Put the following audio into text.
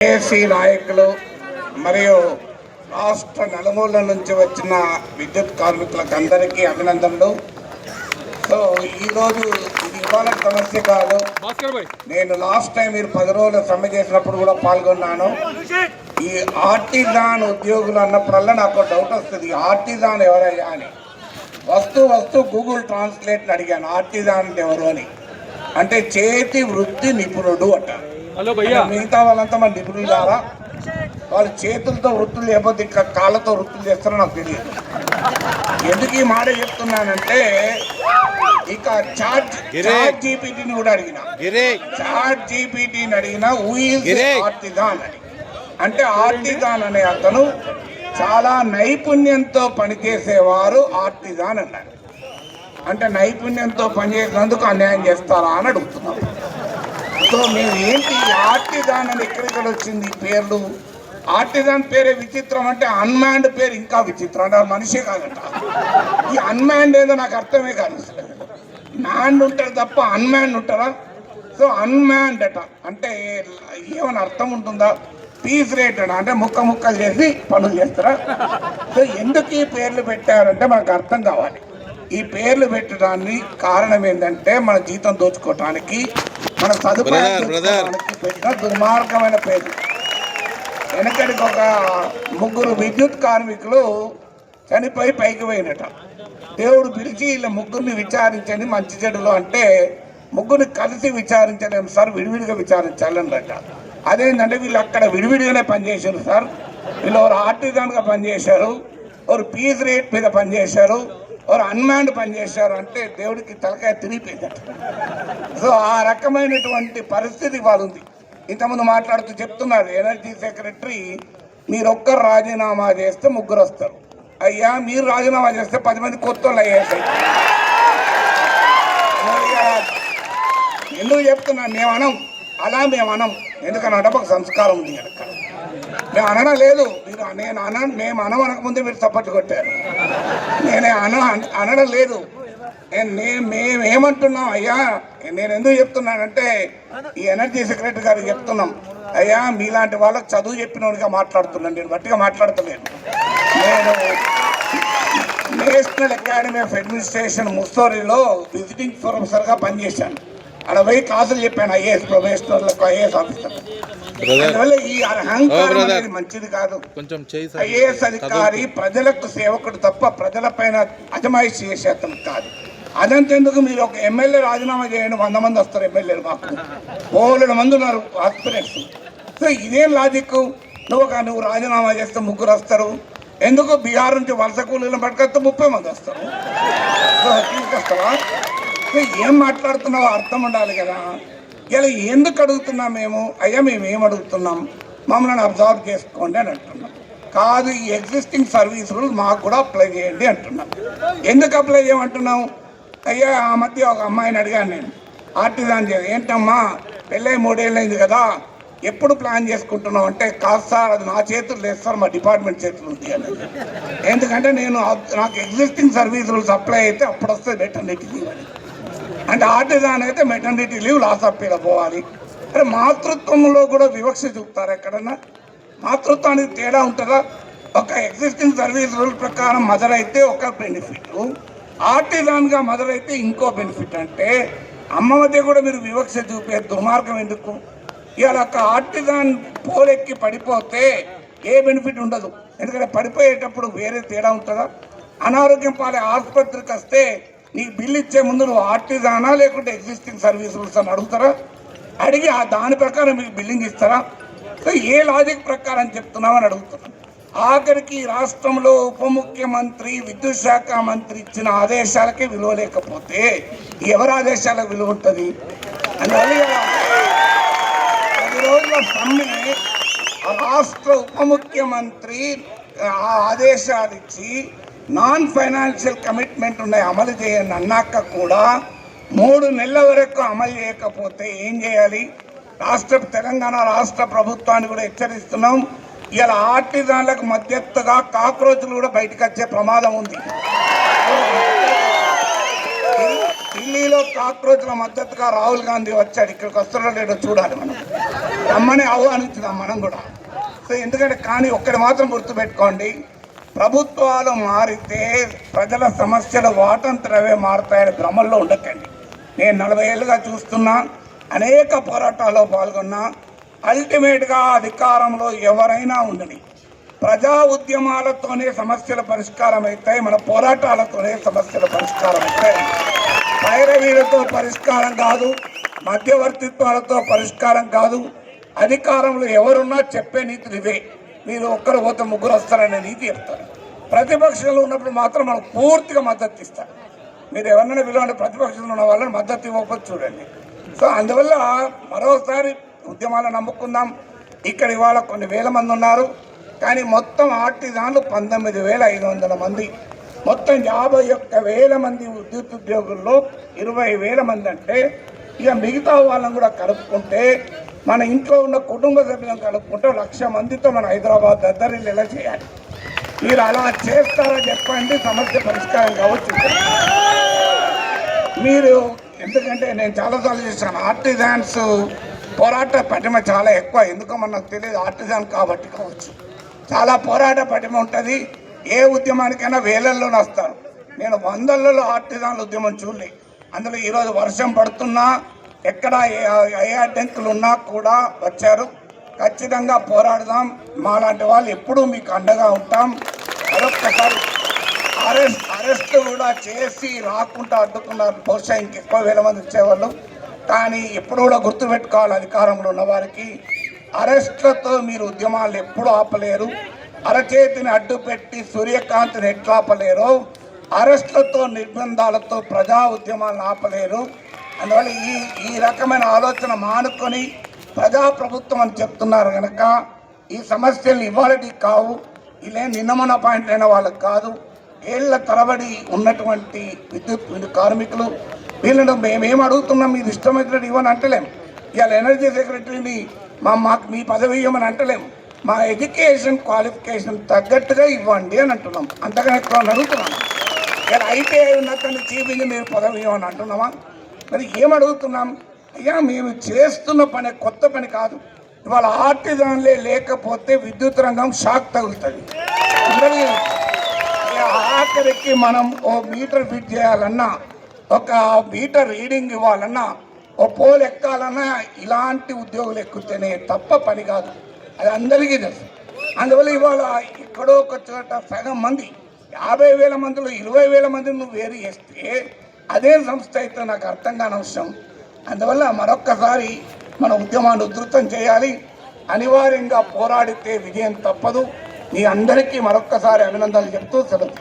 AC నాయకులు మరియు రాష్ట్ర నలుమూల నుంచి వచ్చిన విద్యుత్ కార్మికులకు అందరికీ అభినందనలు. సో ఈరోజు ఇది ఇవాళ సమస్య కాదు. నేను లాస్ట్ టైం మీరు 10 రోజుల సమ్మె చేసినప్పుడు కూడా పాల్గొన్నాను. ఈ ఆర్టిజాన్ ఉద్యోగులు అన్నప్పుడల్లా నాకు డౌట్ వస్తుంది, ఆర్టిజాన్ ఎవరయ్యా అని. వస్తూ గూగుల్ ట్రాన్స్లేట్ని అడిగాను, ఆర్టిజాన్ అంటే ఎవరు అని. అంటే చేతి వృత్తి నిపుణుడు అంట. మిగతా వాళ్ళంతా మన నిపుణులు కాదా? వాళ్ళు చేతులతో వృత్తులు లేకపోతే ఇంకా కాళ్ళతో వృత్తులు చేస్తారో నాకు తెలియదు. ఎందుకు ఈ మాట చెప్తున్నానంటే, ఇక చాట్ జీపీటీని కూడా అడిగినా, చాట్ జీపీటీని అడిగినా హూ ఈజ్ ఆర్టిజాన్ అని. అంటే ఆర్టిజాన్ అనే అతను చాలా నైపుణ్యంతో పనిచేసేవారు ఆర్టిజాన్ అన్నారు. అంటే నైపుణ్యంతో పనిచేసినందుకు అన్యాయం చేస్తారా అని అడుగుతున్నాం. సో మేము ఏంటి ఆర్టిజాన్ అని ఎక్కడిక్కడ వచ్చింది పేర్లు? ఆర్టిజాన్ పేరే విచిత్రం. అంటే అన్మాన్డ్ పేరు ఇంకా విచిత్రం. అంటే మనిషే కాదట. ఈ అన్మాన్డ్ ఏదో నాకు అర్థమే కాదు. మ్యాన్డ్ ఉంటారు తప్ప అన్మాన్డ్ ఉంటారా? సో అన్మాన్డ్ అట అంటే ఏమైనా అర్థం ఉంటుందా? పీస్ రేట్ అట అంటే ముక్కలు చేసి పనులు చేస్తారా? సో ఎందుకు ఈ పేర్లు పెట్టారంటే మనకు అర్థం కావాలి. ఈ పేర్లు పెట్టడానికి కారణం ఏంటంటే మన జీతం దోచుకోవటానికి, మన సదుపాయానికి పెట్టిన దుర్మార్గమైన పేర్లు. వెనకడికి ఒక 3 విద్యుత్ కార్మికులు చనిపోయి పైకి పోయినట. దేవుడు పిలిచి వీళ్ళ 3 విచారించండి మంచి చెడులు అంటే 3 కలిసి విచారించలేము సార్, విడివిడిగా విచారించాలన్నట. అదేంటంటే వీళ్ళు అక్కడ విడివిడిగానే పనిచేశారు సార్. వీళ్ళు ఎవరు ఆర్టిజాన్గా పనిచేశారు, ఎవరు పీస్ రేట్ మీద పనిచేశారు, ఎవరు అన్మాన్డ్ పనిచేశారు. అంటే దేవుడికి తలకాయ తిరిగిపోయిందట. సో ఆ రకమైనటువంటి పరిస్థితి వాళ్ళుంది. ఇంతకుముందు మాట్లాడుతూ చెప్తున్నారు ఎనర్జీ సెక్రటరీ, మీరు ఒక్కరు రాజీనామా చేస్తే 3 వస్తారు. అయ్యా మీరు రాజీనామా చేస్తే 10 మంది కొత్త వాళ్ళు అయ్యేసాయి. ఎందుకు చెప్తున్నాను? మేము అనం ఎందుకనంటే ఒక సంస్కారం ఉంది కనుక. మేము అనడం లేదు, మేము అనకముందే మీరు సపోర్ట్ కొట్టారు. నేనే అనడం లేదు. మేమేమంటున్నాం అయ్యా, నేను ఎందుకు చెప్తున్నానంటే ఈ ఎనర్జీ సెక్రటరీ గారికి చెప్తున్నాం, అయ్యా మీలాంటి వాళ్ళకి చదువు చెప్పినోడిగా మాట్లాడుతున్నాను, నేను బట్టిగా మాట్లాడతలేను. నేను నేషనల్ అకాడమీ ఆఫ్ అడ్మినిస్ట్రేషన్ ముస్సోరిలో విజిటింగ్ ప్రొఫెసర్గా పనిచేశాను. అక్కడ పోయి క్లాసులు చెప్పాను ఐఏఎస్ ప్రొఫెషనర్లకు, ఐఏఎస్ ఆఫీసర్లకు. అందువల్ల ఈ అహంకారం అనేది మంచిది కాదు. ఐఏఎస్ అధికారి ప్రజలకు సేవకుడు తప్ప ప్రజల పైన అజమాయిషి చేసే అతను కాదు. అదంతెందుకు, మీరు ఒక ఎమ్మెల్యే రాజీనామా చేయండి, 100 మంది వస్తారు ఎమ్మెల్యేలు. మాకు 100 మంది ఉన్నారు ఆస్పిరెంట్స్. సో ఇదేం లాజిక్? నువ్వు రాజీనామా చేస్తే 3 వస్తారు. ఎందుకు? బీహార్ నుంచి వలస కూలీలను పట్టుకొస్తే 30 మంది వస్తారు. సో తీసుకొస్తావా? ఏం మాట్లాడుతున్నావో అర్థం ఉండాలి కదా. ఇలా ఎందుకు అడుగుతున్నాం మేము? అయ్యా మేము ఏం అడుగుతున్నాం, మమ్మల్ని అబ్జర్వ్ చేసుకోండి అని అంటున్నాం. కాదు, ఈ ఎగ్జిస్టింగ్ సర్వీస్ రూల్ మాకు కూడా అప్లై చేయండి అంటున్నాం. ఎందుకు అప్లై చేయమంటున్నాం? అయ్యా ఆ మధ్య ఒక అమ్మాయిని అడిగాను నేను, ఆర్టిజాన్ ఏంటమ్మా పెళ్ళై 3 ఏళ్ళు అయింది కదా, ఎప్పుడు ప్లాన్ చేసుకుంటున్నాం అంటే, కాదు సార్ అది నా చేతులు లేదు సార్, మా డిపార్ట్మెంట్ చేతులు ఉంది అని. ఎందుకంటే నాకు ఎగ్జిస్టింగ్ సర్వీస్ రూల్స్ అప్లై అయితే అప్పుడు వస్తుంది మెటర్నిటీ లీవ్ అని. అంటే ఆర్టిజాన్ అయితే మెటర్నిటీ లీవ్ లాస్ ఆఫ్ పేలో పోవాలి. అంటే మాతృత్వంలో కూడా వివక్ష చూపుతారు ఎక్కడన్నా? మాతృత్వానికి తేడా ఉంటుందా? ఒక ఎగ్జిస్టింగ్ సర్వీస్ రూల్ ప్రకారం మదర్ అయితే ఒక బెనిఫిట్, ఆర్టిజాన్గా మదర్ అయితే ఇంకో బెనిఫిట్. అంటే అమ్మ మధ్య కూడా మీరు వివక్ష చూపే దుర్మార్గం ఎందుకు? ఇవాళ ఒక ఆర్టిజాన్ పోలెక్కి పడిపోతే ఏ బెనిఫిట్ ఉండదు. ఎందుకంటే పడిపోయేటప్పుడు వేరే తేడా ఉంటుందా? అనారోగ్యం పాలే ఆసుపత్రికి వస్తే నీకు బిల్లు ఇచ్చే ముందు నువ్వు ఆర్టిజానా లేకుంటే ఎగ్జిస్టింగ్ సర్వీస్ రూల్స్ అని అడుగుతారా? అడిగి దాని ప్రకారం మీకు బిల్లింగ్ ఇస్తారా? సో ఏ లాజిక్ ప్రకారం చెప్తున్నామని అడుగుతున్నాం. ఆఖరికి రాష్ట్రంలో ఉప ముఖ్యమంత్రి, విద్యుత్ శాఖ మంత్రి ఇచ్చిన ఆదేశాలకే విలువ లేకపోతే ఎవరి ఆదేశాలకు విలువ ఉంటుంది? అందువల్ల 10 రోజుల సమ్మె రాష్ట్ర ఉప ముఖ్యమంత్రి ఆదేశాలు ఇచ్చి నాన్ ఫైనాన్షియల్ కమిట్మెంట్ ఉన్నాయి అమలు చేయండి అన్నాక కూడా 3 నెలల వరకు అమలు చేయకపోతే ఏం చేయాలి? తెలంగాణ రాష్ట్ర ప్రభుత్వాన్ని కూడా హెచ్చరిస్తున్నాం. ఇలా ఆర్టిజాన్లకు మధ్యస్థగా కాక్రోచ్లు కూడా బయటకు వచ్చే ప్రమాదం ఉంది. ఢిల్లీలో కాక్రోచ్ల మద్దతుగా రాహుల్ గాంధీ వచ్చాడు. ఇక్కడికి వస్తాడో లేడో చూడాలి మనం. రమ్మని ఆహ్వానించుదాం మనం కూడా. సో ఎందుకంటే కానీ ఒక్కటి మాత్రం గుర్తుపెట్టుకోండి, ప్రభుత్వాలు మారితే ప్రజల సమస్యలు వాటంతరవే మారుతాయని భ్రమల్లో ఉండకండి. నేను 40 ఏళ్ళుగా చూస్తున్నా, అనేక పోరాటాల్లో పాల్గొన్నా. అల్టిమేట్గా అధికారంలో ఎవరైనా ఉండని ప్రజా ఉద్యమాలతోనే సమస్యల పరిష్కారం అవుతాయి, మన పోరాటాలతోనే సమస్యల పరిష్కారం అవుతాయి. పైరవీలతో పరిష్కారం కాదు, మధ్యవర్తిత్వాలతో పరిష్కారం కాదు. అధికారంలో ఎవరున్నా చెప్పే నీతులు ఇవే. మీరు ఒక్కరు పోతే ముగ్గురు వస్తారనే నీతి చెప్తారు. ప్రతిపక్షంలో ఉన్నప్పుడు మాత్రం మనకు పూర్తిగా మద్దతు ఇస్తారు. మీరు ఎవరినైనా పిలవండి, ప్రతిపక్షంలో ఉన్న వాళ్ళని మద్దతు ఇవ్వకపోతే చూడండి. సో అందువల్ల మరోసారి ఉద్యమాలను నమ్ముకుందాం. ఇక్కడ ఇవాళ కొన్ని వేల మంది ఉన్నారు, కానీ మొత్తం ఆర్టిజాన్లు 19,500 మంది. మొత్తం 51,000 మంది విద్యుత్ ఉద్యోగుల్లో 20,000 మంది అంటే ఇక మిగతా వాళ్ళని కూడా కలుపుకుంటే, మన ఇంట్లో ఉన్న కుటుంబ సభ్యులను కలుపుకుంటే 1,00,000 మందితో మన హైదరాబాద్ దద్దరిల్లు ఎలా చేయాలి. మీరు అలా చేస్తారా చెప్పండి, సమస్య పరిష్కారం కావచ్చు. మీరు ఎందుకంటే నేను చాలాసార్లు చేశాను, ఆర్టిజాన్స్ పోరాట పటిమ చాలా ఎక్కువ. ఎందుకో మనకు తెలియదు, ఆర్టిజాన్ కాబట్టి కావచ్చు. చాలా పోరాట పటిమ ఉంటుంది. ఏ ఉద్యమానికైనా వేలల్లోనే వస్తారు. నేను 100లలో ఆర్టిజాన్ ఉద్యమం చూడలే. అందులో ఈరోజు వర్షం పడుతున్నా, ఎక్కడ ఏ అడ్డంకులు ఉన్నా కూడా వచ్చారు. ఖచ్చితంగా పోరాడదాం. మాలాంటి వాళ్ళు ఎప్పుడూ మీకు అండగా ఉంటాం. మరొక్కసారి అరెస్ట్ కూడా చేసి రాకుండా అడ్డుకున్నారు. బహుశా ఇంకెక్కువ వేల మంది వచ్చేవాళ్ళు. కానీ ఎప్పుడు కూడా గుర్తుపెట్టుకోవాలి, అధికారంలో ఉన్న వారికి అరెస్టులతో మీరు ఉద్యమాలు ఎప్పుడూ ఆపలేరు. అరచేతిని అడ్డు పెట్టి సూర్యకాంతిని ఎట్లా ఆపలేరు, అరెస్టులతో నిర్బంధాలతో ప్రజా ఉద్యమాలను ఆపలేరు. అందువల్ల ఈ రకమైన ఆలోచన మానుకొని ప్రజాప్రభుత్వం అని చెప్తున్నారు కనుక ఈ సమస్యలు ఇవాళకి కావు. ఇలా నిన్నమన్న పాయింట్ అయిన వాళ్ళకి కాదు. ఏళ్ల తరబడి ఉన్నటువంటి విద్యుత్ కార్మికులు వీళ్ళను మేమేం అడుగుతున్నాం, మీరు ఇష్టమైనట్టు ఇవ్వని అంటలేం. ఇవాళ ఎనర్జీ సెక్రటరీని మాకు మీ పదవి ఇవ్వమని అంటలేం. మా ఎడ్యుకేషన్ క్వాలిఫికేషన్ తగ్గట్టుగా ఇవ్వండి అని అంటున్నాం. అంతగా ఎక్కువ అడుగుతున్నాం. ఇలా ఐటీఐ ఉన్నతని చీఫ్ ఇంజనీర్ పదవి ఇవ్వమని అంటున్నామా? మరి ఏమడుగుతున్నాం? అయ్యా మేము చేస్తున్న పని కొత్త పని కాదు. ఇవాళ ఆర్టిజాన్లే లేకపోతే విద్యుత్ రంగం షాక్ తగులుతుంది. ఆఖరికి మనం ఓ మీటర్ ఫిట్ చేయాలన్నా, ఒక మీటర్ రీడింగ్ ఇవ్వాలన్నా, ఓ పోల్ ఎక్కాలన్నా ఇలాంటి ఉద్యోగులు ఎక్కుతేనే తప్ప పని కాదు. అది అందరికీ తెలుసు. అందువల్ల ఇవాళ ఎక్కడో ఒక చోట సగం మంది 50,000 మందిలో 20,000 మందిని నువ్వు వేరు చేస్తే అదేం సంస్థ అయితే నాకు అర్థం కాని అవసరం. అందువల్ల మరొక్కసారి మన ఉద్యమాన్ని ఉధృతం చేయాలి. అనివార్యంగా పోరాడితే విజయం తప్పదు. మీ అందరికీ మరొక్కసారి అభినందనలు చెప్తూ సెలవు.